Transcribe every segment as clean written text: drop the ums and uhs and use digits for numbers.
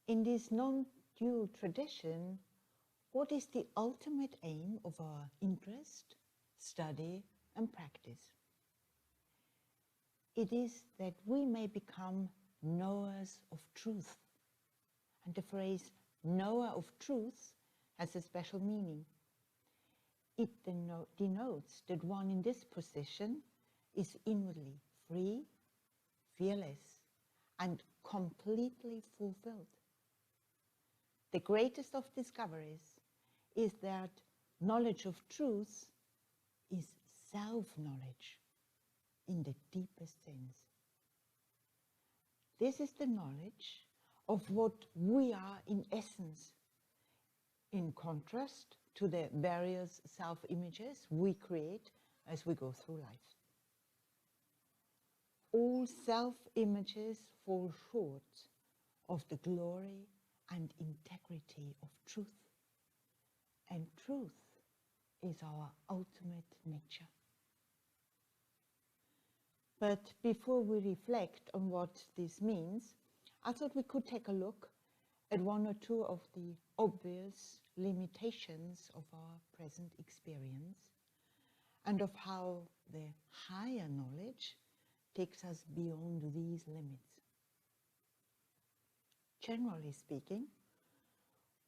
In this non-dual tradition, what is the ultimate aim of our interest, study, and practice? It is that we may become knowers of truth. And the phrase knower of truth has a special meaning. It denotes that one in this position is inwardly free, fearless, and completely fulfilled. The greatest of discoveries is that knowledge of truth is self-knowledge in the deepest sense. This is the knowledge of what we are in essence, in contrast to the various self-images we create as we go through life. All self-images fall short of the glory and integrity of truth. And truth is our ultimate nature. But before we reflect on what this means, I thought we could take a look at one or two of the obvious limitations of our present experience and of how the higher knowledge takes us beyond these limits. Generally speaking,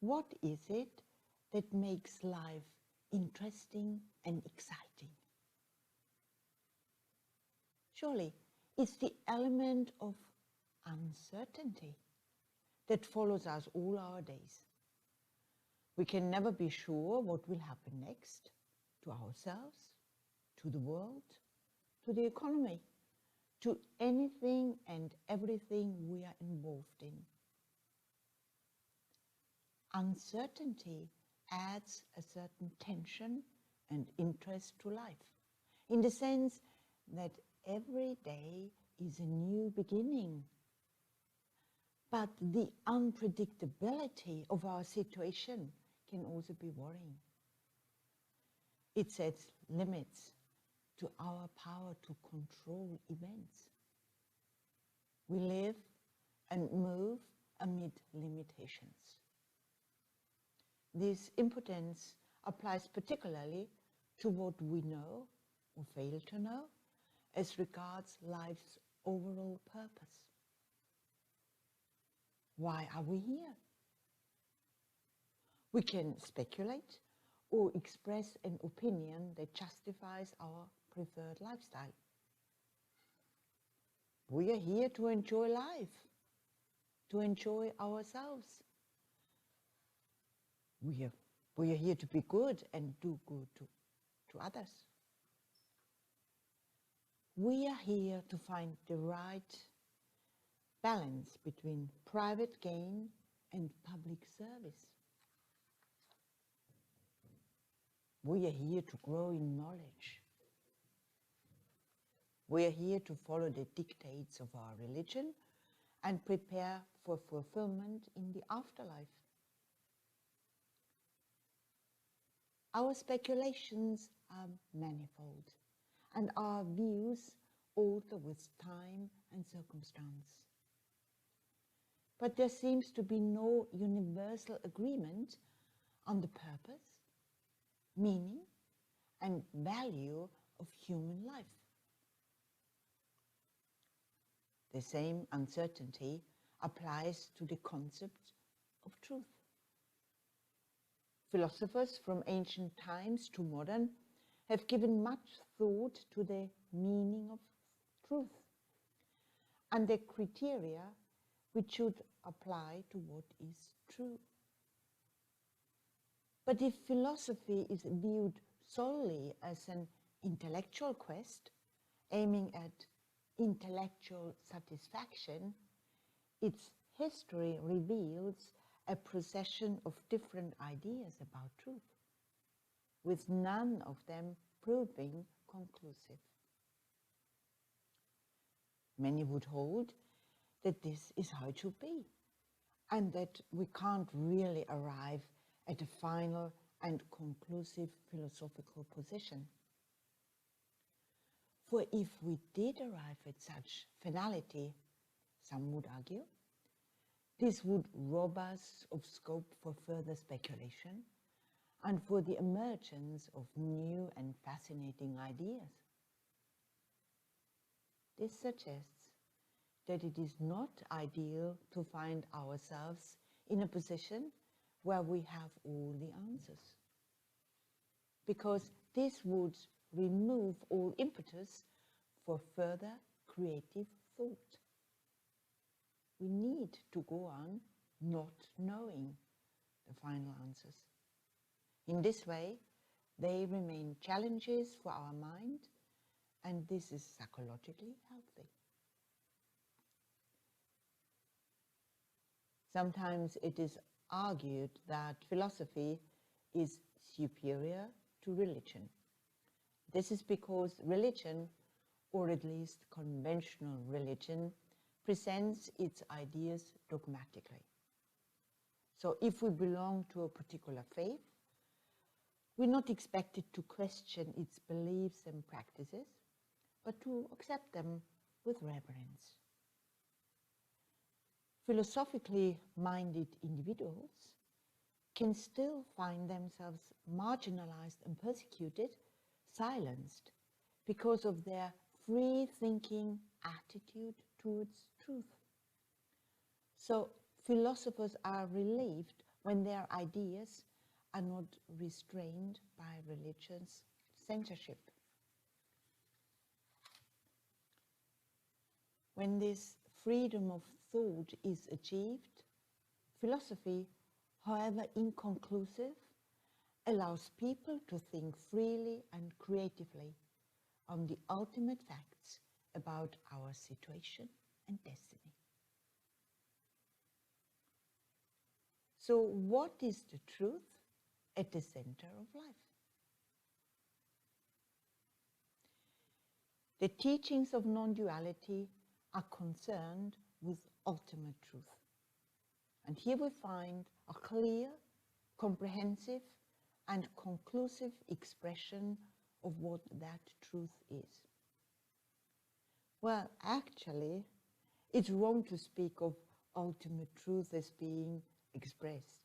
what is it that makes life interesting and exciting? Surely it's the element of uncertainty that follows us all our days. We can never be sure what will happen next to ourselves, to the world, to the economy, to anything and everything we are involved in. Uncertainty adds a certain tension and interest to life, in the sense that every day is a new beginning. But the unpredictability of our situation can also be worrying. It sets limits to our power to control events. We live and move amid limitations. This impotence applies particularly to what we know or fail to know as regards life's overall purpose. Why are we here? We can speculate or express an opinion that justifies our preferred lifestyle. We are here to enjoy life, to enjoy ourselves. We are here to be good and do good to others. We are here to find the right balance between private gain and public service. We are here to grow in knowledge. We are here to follow the dictates of our religion and prepare for fulfillment in the afterlife. Our speculations are manifold, and our views alter with time and circumstance. But there seems to be no universal agreement on the purpose, meaning, and value of human life. The same uncertainty applies to the concept of truth. Philosophers from ancient times to modern have given much thought to the meaning of truth and the criteria which should apply to what is true. But if philosophy is viewed solely as an intellectual quest, aiming at intellectual satisfaction, its history reveals a procession of different ideas about truth, with none of them proving conclusive. Many would hold that this is how it should be, and that we can't really arrive at a final and conclusive philosophical position. For if we did arrive at such finality, some would argue, This would rob us of scope for further speculation and for the emergence of new and fascinating ideas. This suggests that it is not ideal to find ourselves in a position where we have all the answers, because this would remove all impetus for further creative thought. We need to go on not knowing the final answers. In this way, they remain challenges for our mind, and this is psychologically healthy. Sometimes it is argued that philosophy is superior to religion. This is because religion, or at least conventional religion, presents its ideas dogmatically. So if we belong to a particular faith, we're not expected to question its beliefs and practices, but to accept them with reverence. Philosophically minded individuals can still find themselves marginalized and persecuted, silenced, because of their free-thinking attitude towards truth. So philosophers are relieved when their ideas are not restrained by religious censorship. When this freedom of thought is achieved, philosophy, however inconclusive, allows people to think freely and creatively on the ultimate facts about our situation and destiny. So what is the truth at the center of life? The teachings of non-duality are concerned with ultimate truth. And here we find a clear, comprehensive, and conclusive expression of what that truth is. Well, actually, it's wrong to speak of ultimate truth as being expressed.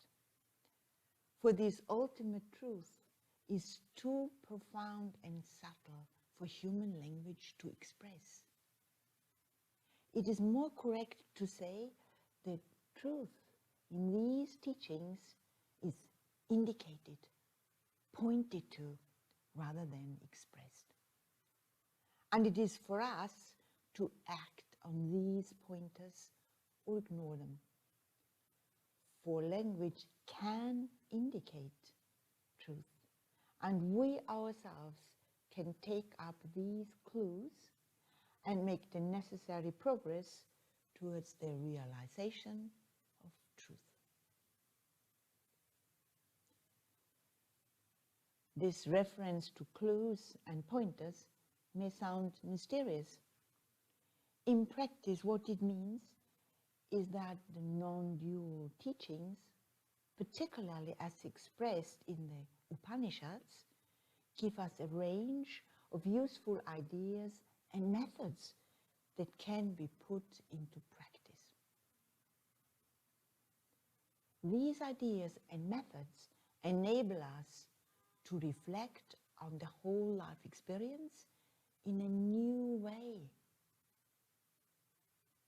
For this ultimate truth is too profound and subtle for human language to express. It is more correct to say that truth in these teachings is indicated, pointed to, rather than expressed. And it is for us to act on these pointers or ignore them. For language can indicate truth, and we ourselves can take up these clues and make the necessary progress towards the realization of truth. This reference to clues and pointers may sound mysterious. In practice, what it means is that the non-dual teachings, particularly as expressed in the Upanishads, give us a range of useful ideas and methods that can be put into practice. These ideas and methods enable us to reflect on the whole life experience in a new way.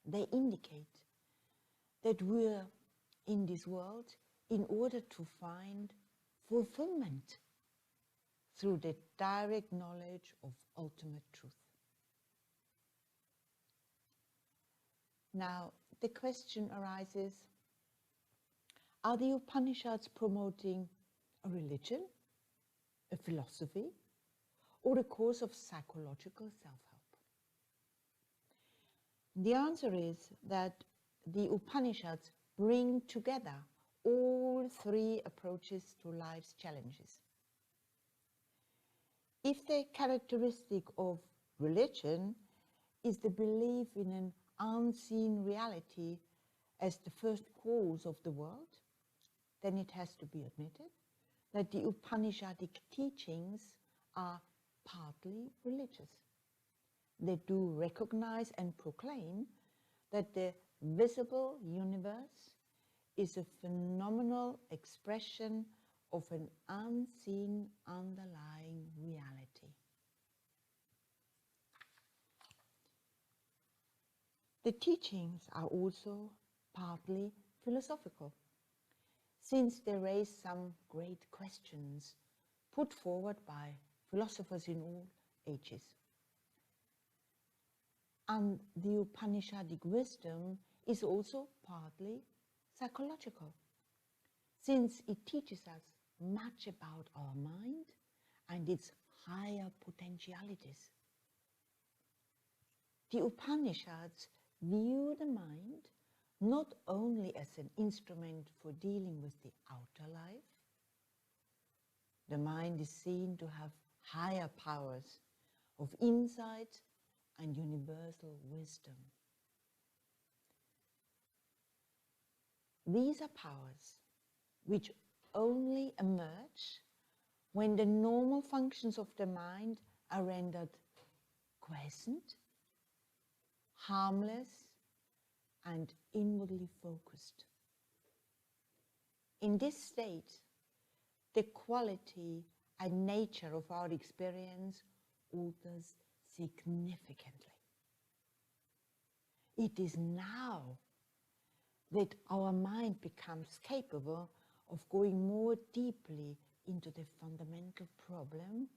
They indicate that we're in this world in order to find fulfillment through the direct knowledge of ultimate truth. Now, the question arises, are the Upanishads promoting a religion, a philosophy, or a course of psychological self-help? The answer is that the Upanishads bring together all three approaches to life's challenges. If the characteristic of religion is the belief in an unseen reality as the first cause of the world, then it has to be admitted that the Upanishadic teachings are partly religious. They do recognize and proclaim that the visible universe is a phenomenal expression of an unseen underlying reality. The teachings are also partly philosophical, since they raise some great questions put forward by philosophers in all ages. And the Upanishadic wisdom is also partly psychological, since it teaches us much about our mind and its higher potentialities. The Upanishads view the mind not only as an instrument for dealing with the outer life. The mind is seen to have higher powers of insight and universal wisdom. These are powers which only emerge when the normal functions of the mind are rendered quiescent, harmless, and inwardly focused. In this state, the quality and nature of our experience alters significantly. It is now that our mind becomes capable of going more deeply into the fundamental problem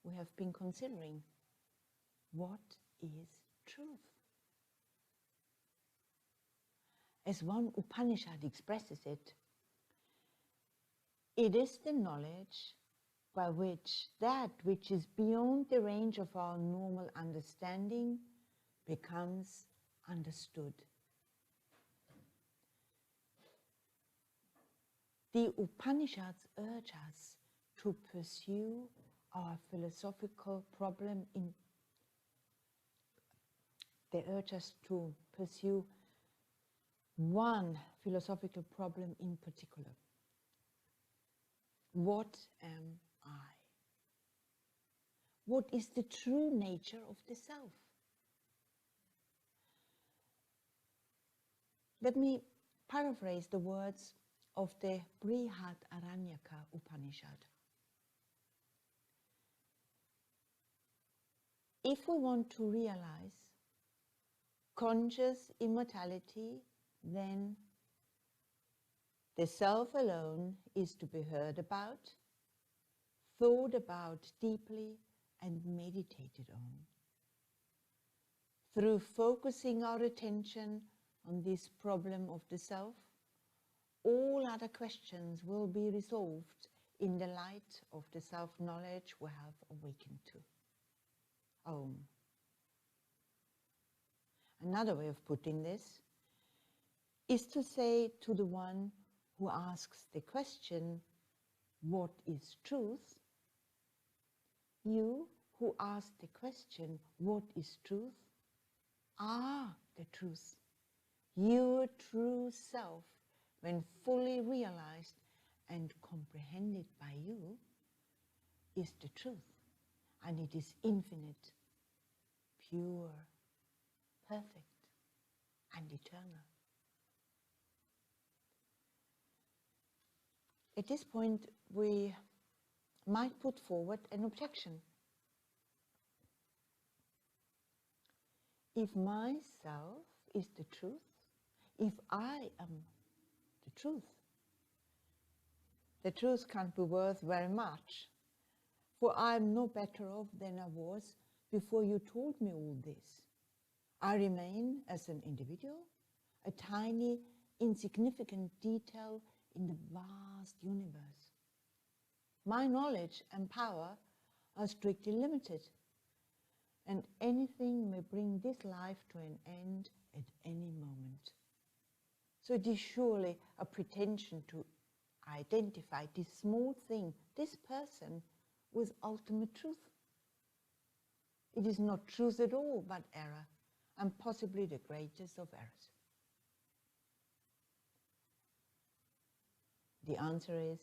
we have been considering. What is truth? As one Upanishad expresses it, it is the knowledge by which that which is beyond the range of our normal understanding becomes understood. The Upanishads urge us to pursue our philosophical problem they urge us to pursue one philosophical problem in particular. What am I? What is the true nature of the self? Let me paraphrase the words of the Brihadaranyaka Upanishad. If we want to realize conscious immortality, then the self alone is to be heard about, thought about deeply, and meditated on. Through focusing our attention on this problem of the self, all other questions will be resolved in the light of the self-knowledge we have awakened to. Om. Another way of putting this is to say to the one who asks the question, what is truth? You who ask the question, what is truth, are the truth. Your true self, when fully realized and comprehended by you, is the truth, and it is infinite, pure, perfect, and eternal. At this point, we might put forward an objection. If myself is the truth, if I am the truth can't be worth very much, for I am no better off than I was before you told me all this. I remain as an individual, a tiny, insignificant detail in the vast universe. My knowledge and power are strictly limited, and anything may bring this life to an end at any moment. So it is surely a pretension to identify this small thing, this person, with ultimate truth. It is not truth at all, but error, and possibly the greatest of errors. The answer is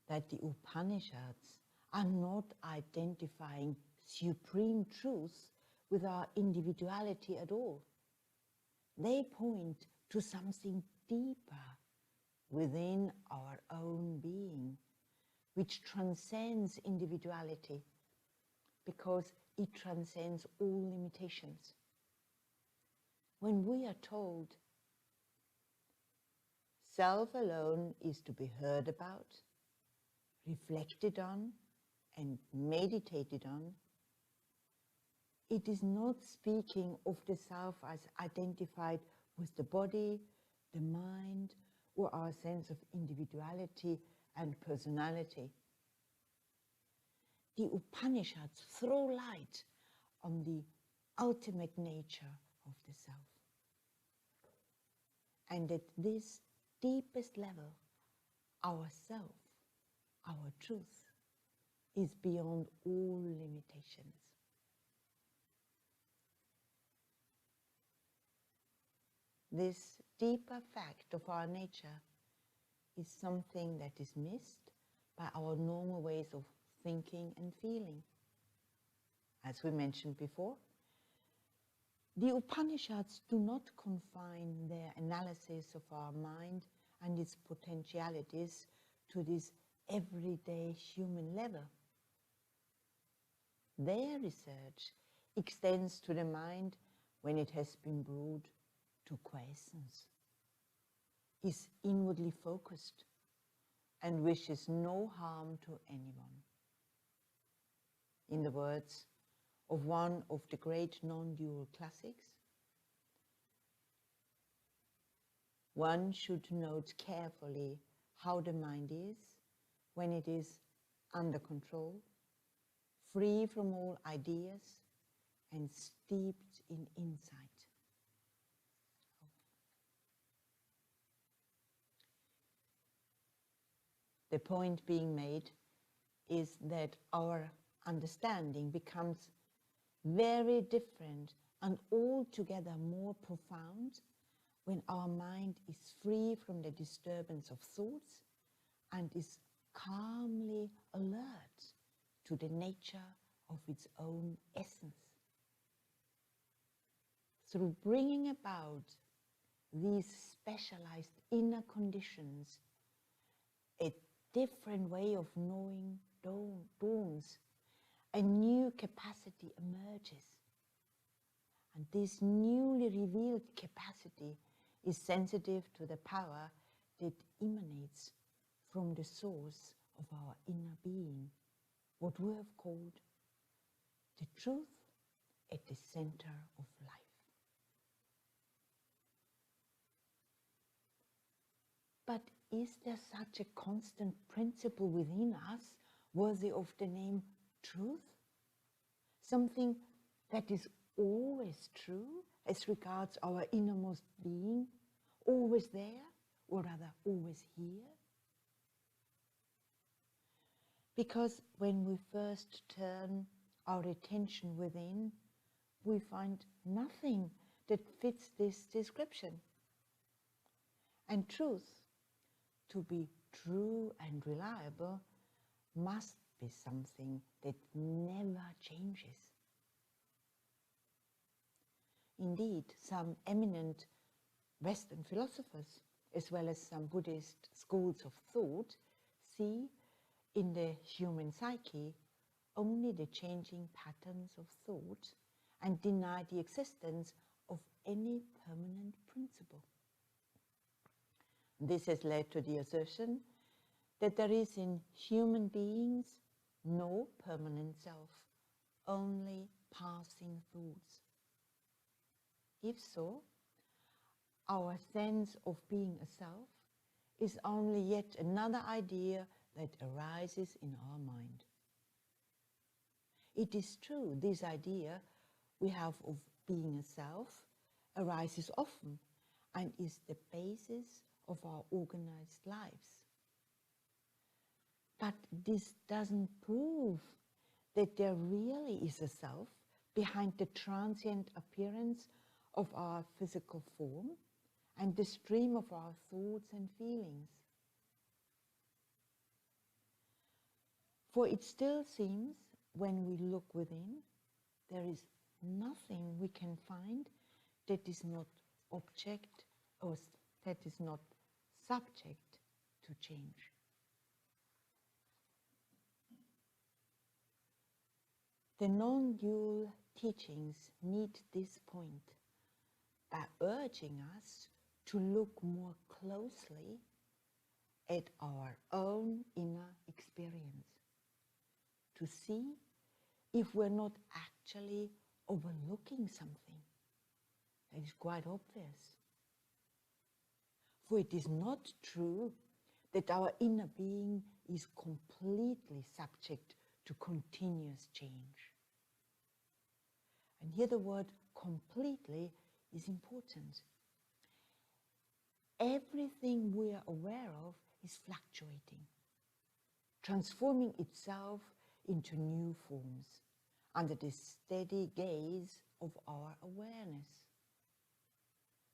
that the Upanishads are not identifying supreme truth with our individuality at all. They point to something deeper, within our own being, which transcends individuality because it transcends all limitations. When we are told self alone is to be heard about, reflected on, and meditated on, it is not speaking of the self as identified with the body, the mind, or our sense of individuality and personality. The Upanishads throw light on the ultimate nature of the self. And at this deepest level, our self, our truth, is beyond all limitations. This deeper fact of our nature is something that is missed by our normal ways of thinking and feeling. As we mentioned before, the Upanishads do not confine their analysis of our mind and its potentialities to this everyday human level. Their research extends to the mind when it has been brought to quiescence, is inwardly focused, and wishes no harm to anyone. In the words of one of the great non-dual classics, one should note carefully how the mind is when it is under control, free from all ideas, and steeped in insight. The point being made is that our understanding becomes very different and altogether more profound when our mind is free from the disturbance of thoughts and is calmly alert to the nature of its own essence. Through bringing about these specialized inner conditions, a different way of knowing dawns, a new capacity emerges. And this newly revealed capacity is sensitive to the power that emanates from the source of our inner being, what we have called the truth at the center of life. But is there such a constant principle within us worthy of the name truth? Something that is always true as regards our innermost being, always there, or rather always here? Because when we first turn our attention within, we find nothing that fits this description. And truth, to be true and reliable, must be something that never changes. Indeed, some eminent Western philosophers, as well as some Buddhist schools of thought, see in the human psyche only the changing patterns of thought and deny the existence of any permanent principle. This has led to the assertion that there is in human beings no permanent self, only passing thoughts. If so, our sense of being a self is only yet another idea that arises in our mind. It is true, this idea we have of being a self arises often and is the basis of our organized lives. But this doesn't prove that there really is a self behind the transient appearance of our physical form and the stream of our thoughts and feelings. For it still seems, when we look within, there is nothing we can find that is not object or that is not subject to change. The non-dual teachings meet this point by urging us to look more closely at our own inner experience, to see if we're not actually overlooking something that is quite obvious. For it is not true that our inner being is completely subject to continuous change. And here the word completely is important. Everything we are aware of is fluctuating, transforming itself into new forms under the steady gaze of our awareness.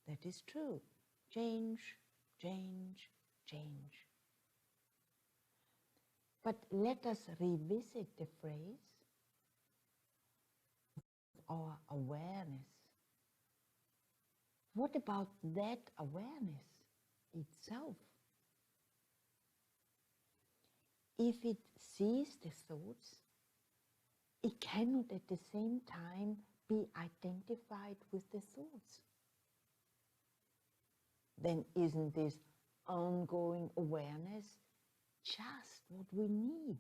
That is true. Change, change, change. But let us revisit the phrase our awareness. What about that awareness itself? If it sees the thoughts, it cannot at the same time be identified with the thoughts. Then isn't this ongoing awareness just what we need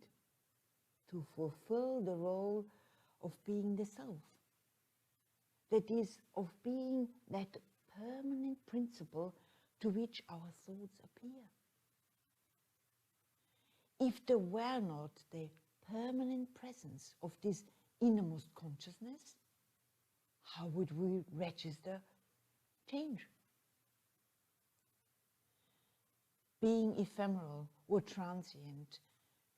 to fulfill the role of being the self? That is, of being that permanent principle to which our thoughts appear. If there were not the permanent presence of this innermost consciousness, how would we register change? Being ephemeral or transient,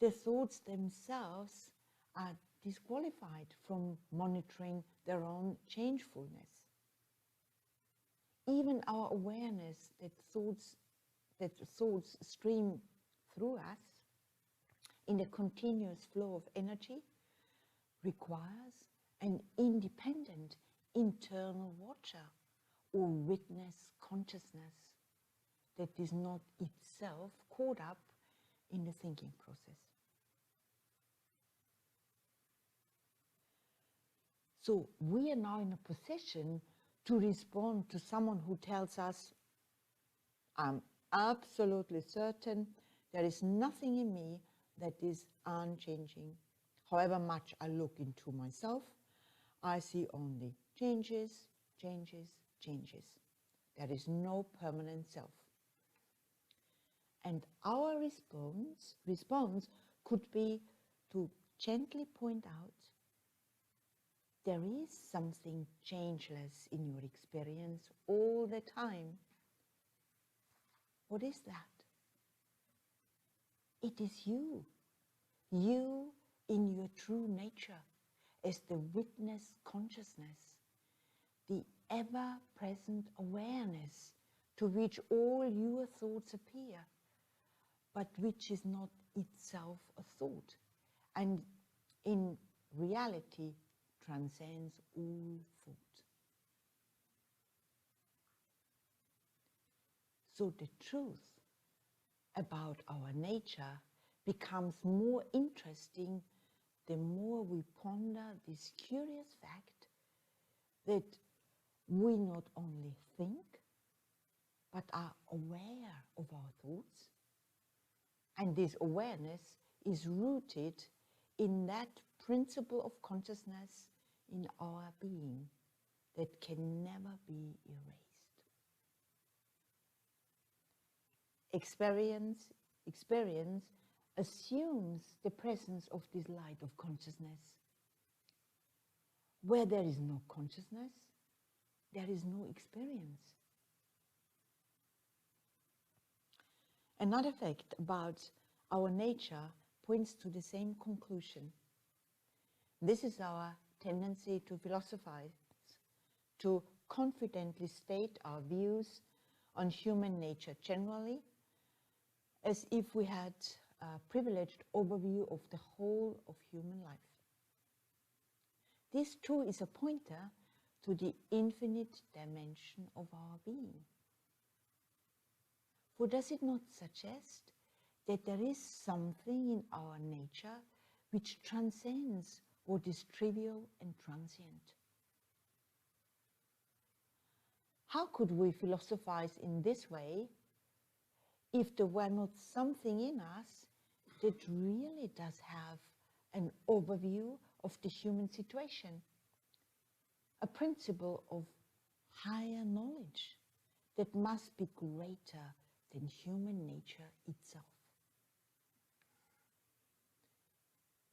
the thoughts themselves are disqualified from monitoring their own changefulness. Even our awareness that thoughts stream through us in a continuous flow of energy requires an independent internal watcher or witness consciousness that is not itself caught up in the thinking process. So we are now in a position to respond to someone who tells us, I'm absolutely certain there is nothing in me that is unchanging. However much I look into myself, I see only changes, changes, changes. There is no permanent self. And our response could be to gently point out, there is something changeless in your experience all the time. What is that? It is you. You in your true nature as the witness consciousness, the ever-present awareness to which all your thoughts appear, but which is not itself a thought, and in reality transcends all thought. So the truth about our nature becomes more interesting the more we ponder this curious fact that we not only think, but are aware of our thoughts. And this awareness is rooted in that principle of consciousness in our being that can never be erased. Experience assumes the presence of this light of consciousness. Where there is no consciousness, there is no experience. Another fact about our nature points to the same conclusion. This is our tendency to philosophize, to confidently state our views on human nature generally, as if we had a privileged overview of the whole of human life. This too is a pointer to the infinite dimension of our being. For does it not suggest that there is something in our nature which transcends what is trivial and transient. How could we philosophize in this way if there were not something in us that really does have an overview of the human situation, a principle of higher knowledge that must be greater than human nature itself?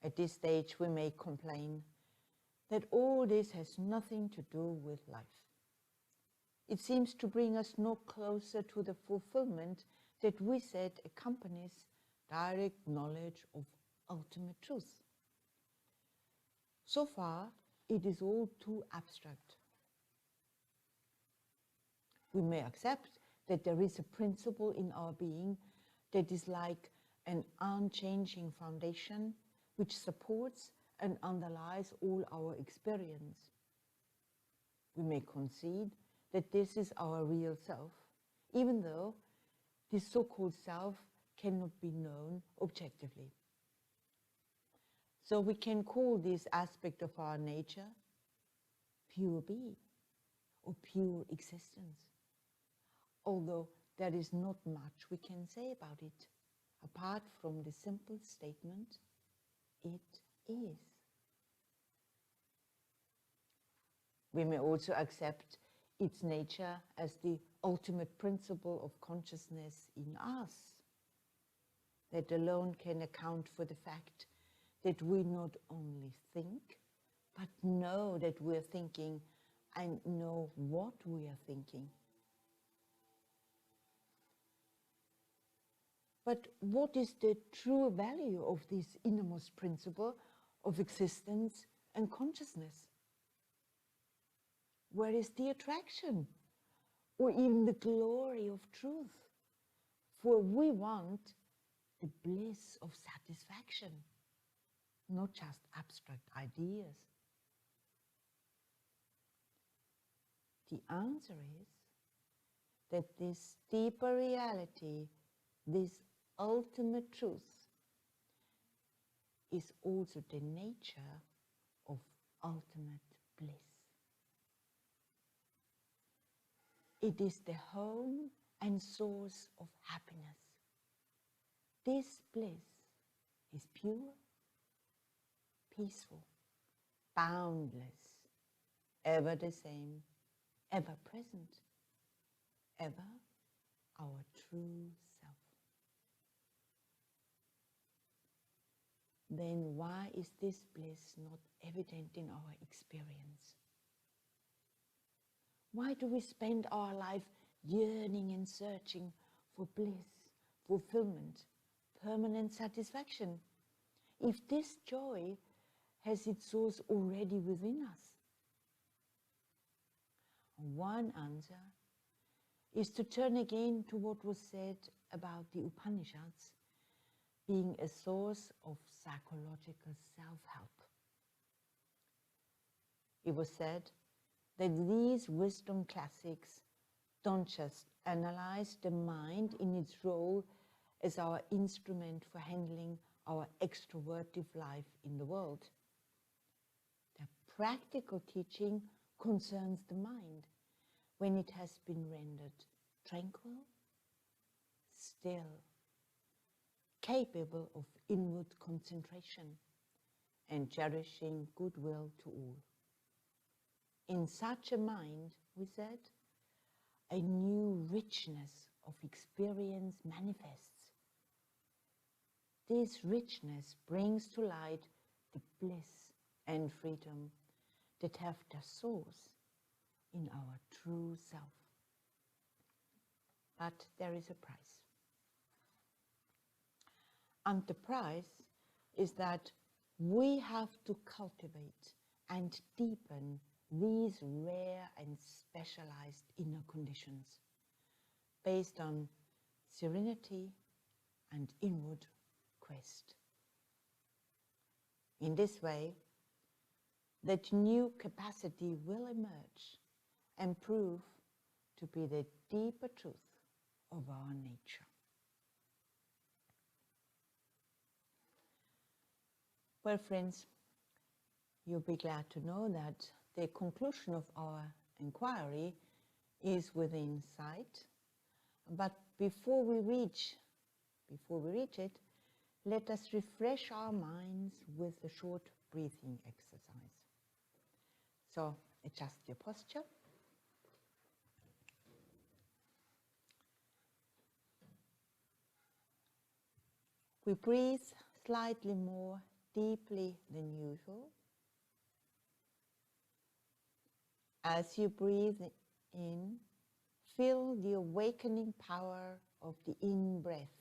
At this stage, we may complain that all this has nothing to do with life. It seems to bring us no closer to the fulfillment that we said accompanies direct knowledge of ultimate truth. So far, it is all too abstract. We may accept that there is a principle in our being that is like an unchanging foundation which supports and underlies all our experience. We may concede that this is our real self, even though this so-called self cannot be known objectively. So we can call this aspect of our nature pure being or pure existence, although there is not much we can say about it, apart from the simple statement, it is. We may also accept its nature as the ultimate principle of consciousness in us, that alone can account for the fact that we not only think, but know that we're thinking and know what we are thinking. But what is the true value of this innermost principle of existence and consciousness? Where is the attraction or even the glory of truth? For we want the bliss of satisfaction, not just abstract ideas. The answer is that this deeper reality, this ultimate truth, is also the nature of ultimate bliss. It is the home and source of happiness. This bliss is pure, peaceful, boundless, ever the same, ever present, ever our true self. Then why is this bliss not evident in our experience? Why do we spend our life yearning and searching for bliss, fulfillment, permanent satisfaction, if this joy has its source already within us? One answer is to turn again to what was said about the Upanishads being a source of psychological self-help. It was said that these wisdom classics don't just analyze the mind in its role as our instrument for handling our extrovertive life in the world. The practical teaching concerns the mind when it has been rendered tranquil, still, capable of inward concentration and cherishing goodwill to all. In such a mind, we said, a new richness of experience manifests. This richness brings to light the bliss and freedom that have their source in our true self. But there is a price. And the price is that we have to cultivate and deepen these rare and specialized inner conditions based on serenity and inward quest. In this way, that new capacity will emerge and prove to be the deeper truth of our nature. Well, friends, you'll be glad to know that the conclusion of our inquiry is within sight. But before we reach it, let us refresh our minds with a short breathing exercise. So adjust your posture. We breathe slightly more deeply than usual. As you breathe in, feel the awakening power of the in-breath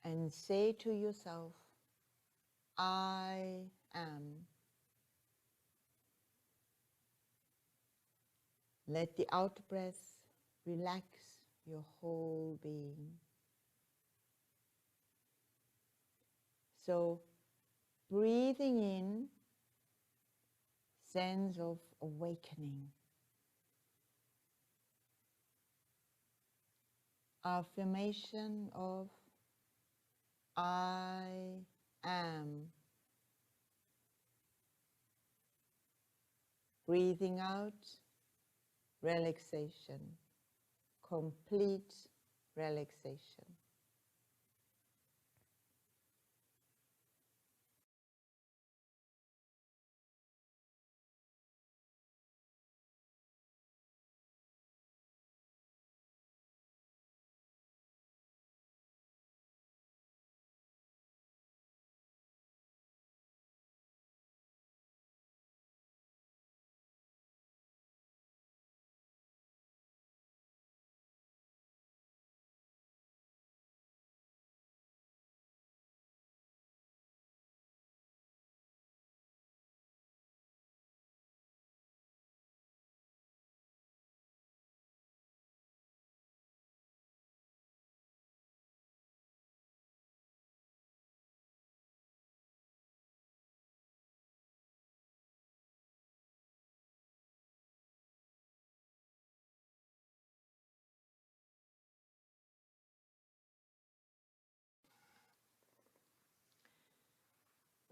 and say to yourself, I am. Let the out-breath relax your whole being. So, breathing in, sense of awakening. Affirmation of I am. Breathing out, relaxation, complete relaxation.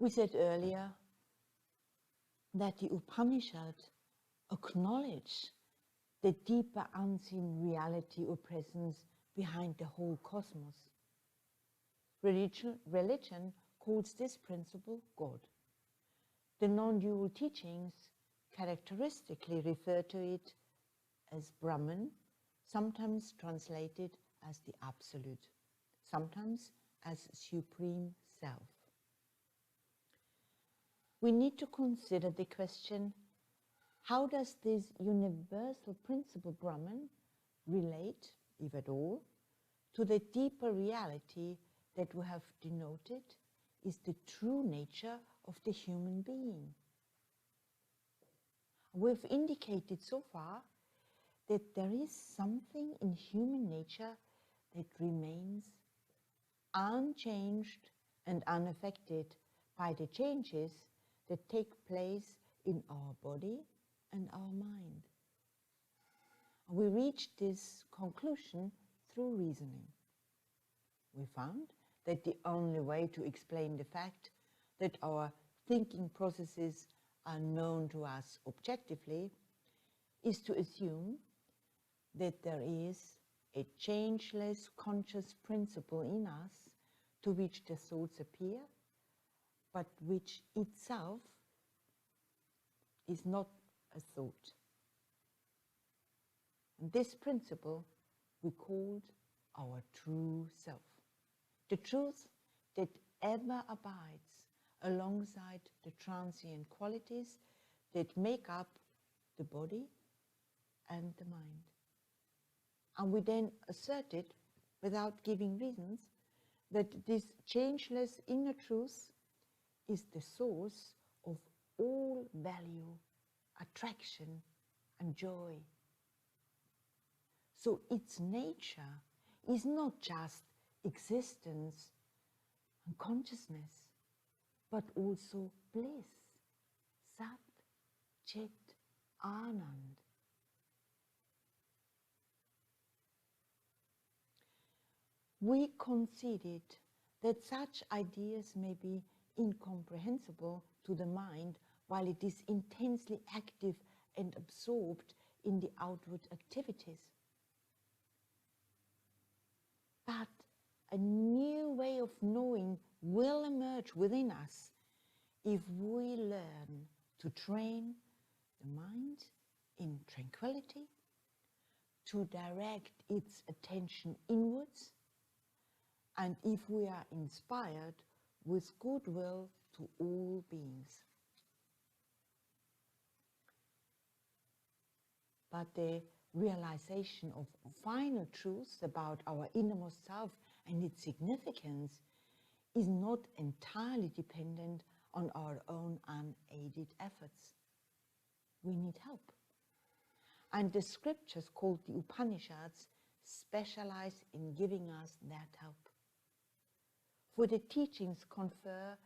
We said earlier that the Upanishad acknowledge the deeper unseen reality or presence behind the whole cosmos. Religion calls this principle God. The non-dual teachings characteristically refer to it as Brahman, sometimes translated as the Absolute, sometimes as Supreme Self. We need to consider the question, how does this universal principle Brahman relate, if at all, to the deeper reality that we have denoted is the true nature of the human being? We've indicated so far that there is something in human nature that remains unchanged and unaffected by the changes that take place in our body and our mind. We reached this conclusion through reasoning. We found that the only way to explain the fact that our thinking processes are known to us objectively is to assume that there is a changeless conscious principle in us to which the thoughts appear, but which itself is not a thought. And this principle we called our true self, the truth that ever abides alongside the transient qualities that make up the body and the mind. And we then asserted, without giving reasons, that this changeless inner truth is the source of all value, attraction, and joy. So its nature is not just existence and consciousness, but also bliss, Sat, Chit, Anand. We conceded that such ideas may be incomprehensible to the mind while it is intensely active and absorbed in the outward activities. But a new way of knowing will emerge within us if we learn to train the mind in tranquility, to direct its attention inwards, and if we are inspired with goodwill to all beings. But the realization of final truths about our innermost self and its significance is not entirely dependent on our own unaided efforts. We need help. And the scriptures called the Upanishads specialize in giving us that help. For the teachings confer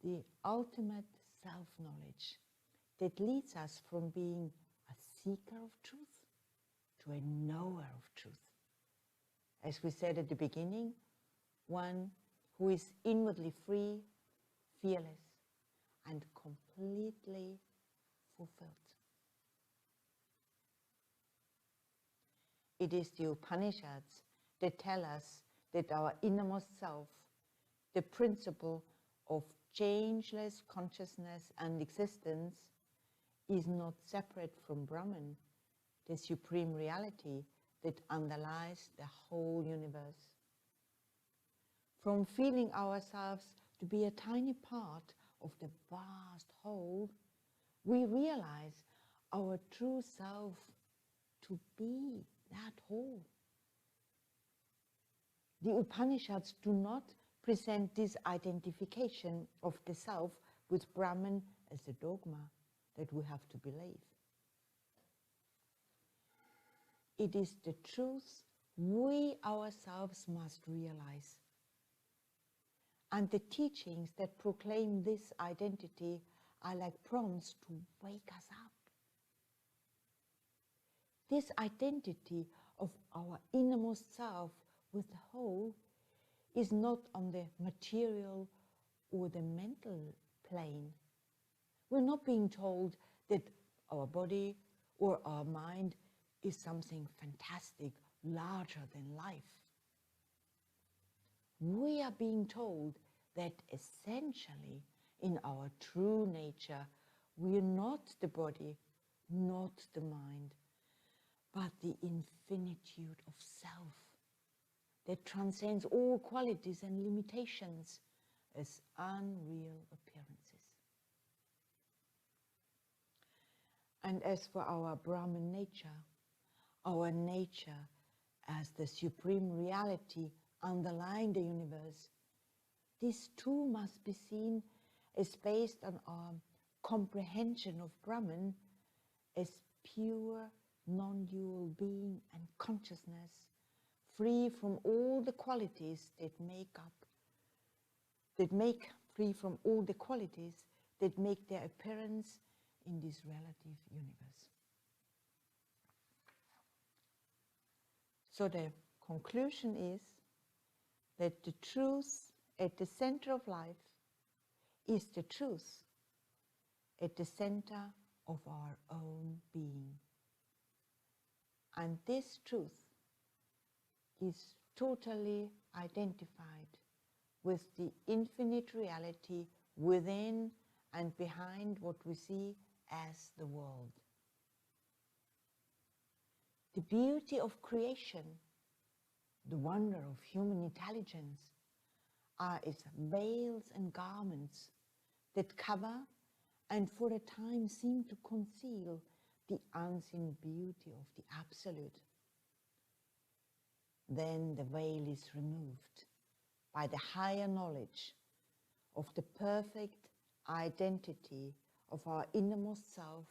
the ultimate self-knowledge that leads us from being a seeker of truth to a knower of truth. As we said at the beginning, one who is inwardly free, fearless, and completely fulfilled. It is the Upanishads that tell us that our innermost self, the principle of changeless consciousness and existence, is not separate from Brahman, the supreme reality that underlies the whole universe. From feeling ourselves to be a tiny part of the vast whole, we realize our true self to be that whole. The Upanishads do not present this identification of the self with Brahman as a dogma that we have to believe. It is the truth we ourselves must realize. And the teachings that proclaim this identity are like prompts to wake us up. This identity of our innermost self with the whole is not on the material or the mental plane. We're not being told that our body or our mind is something fantastic, larger than life. We are being told that essentially in our true nature, we are not the body, not the mind, but the infinitude of self that transcends all qualities and limitations as unreal appearances. And as for our Brahman nature, our nature as the supreme reality underlying the universe, this too must be seen as based on our comprehension of Brahman as pure, non-dual being and consciousness, free from all the qualities that make their appearance in this relative universe. So the conclusion is that the truth at the center of life is the truth at the center of our own being. And this truth is totally identified with the infinite reality within and behind what we see as the world. The beauty of creation, the wonder of human intelligence, are its veils and garments that cover and for a time seem to conceal the unseen beauty of the Absolute. Then the veil is removed by the higher knowledge of the perfect identity of our innermost self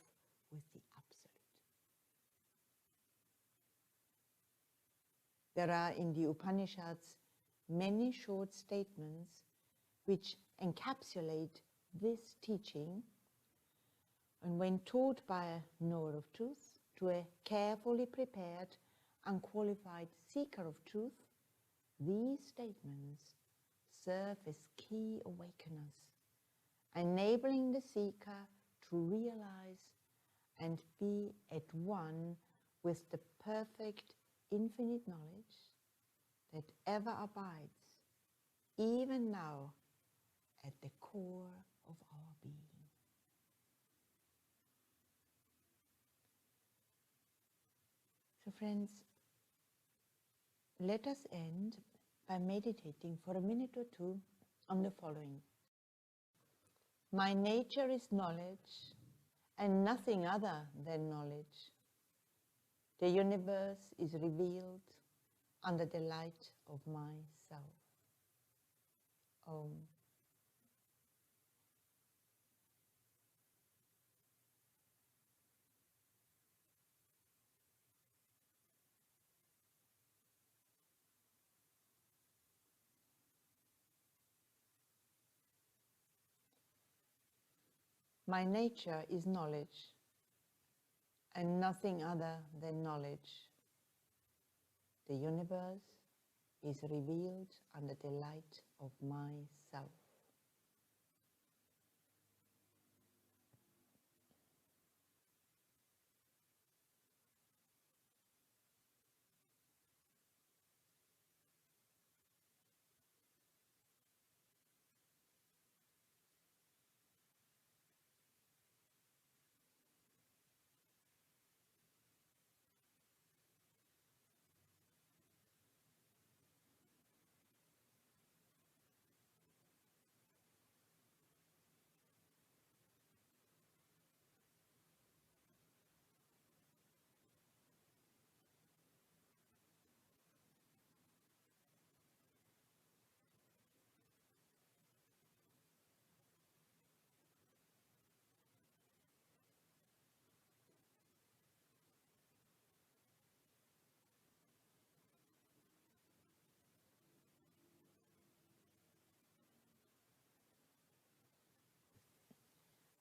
with the Absolute. There are in the Upanishads many short statements which encapsulate this teaching, and when taught by a knower of truth to a carefully prepared and qualified seeker of truth, these statements serve as key awakeners, enabling the seeker to realize and be at one with the perfect infinite knowledge that ever abides, even now, at the core of our being. So friends, let us end by meditating for a minute or two on the following. My nature is knowledge and nothing other than knowledge. The universe is revealed under the light of myself. Om. My nature is knowledge and nothing other than knowledge. The universe is revealed under the light of myself.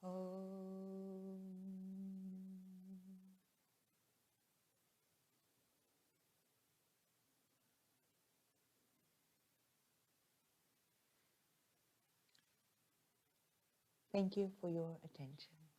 Om. Thank you for your attention.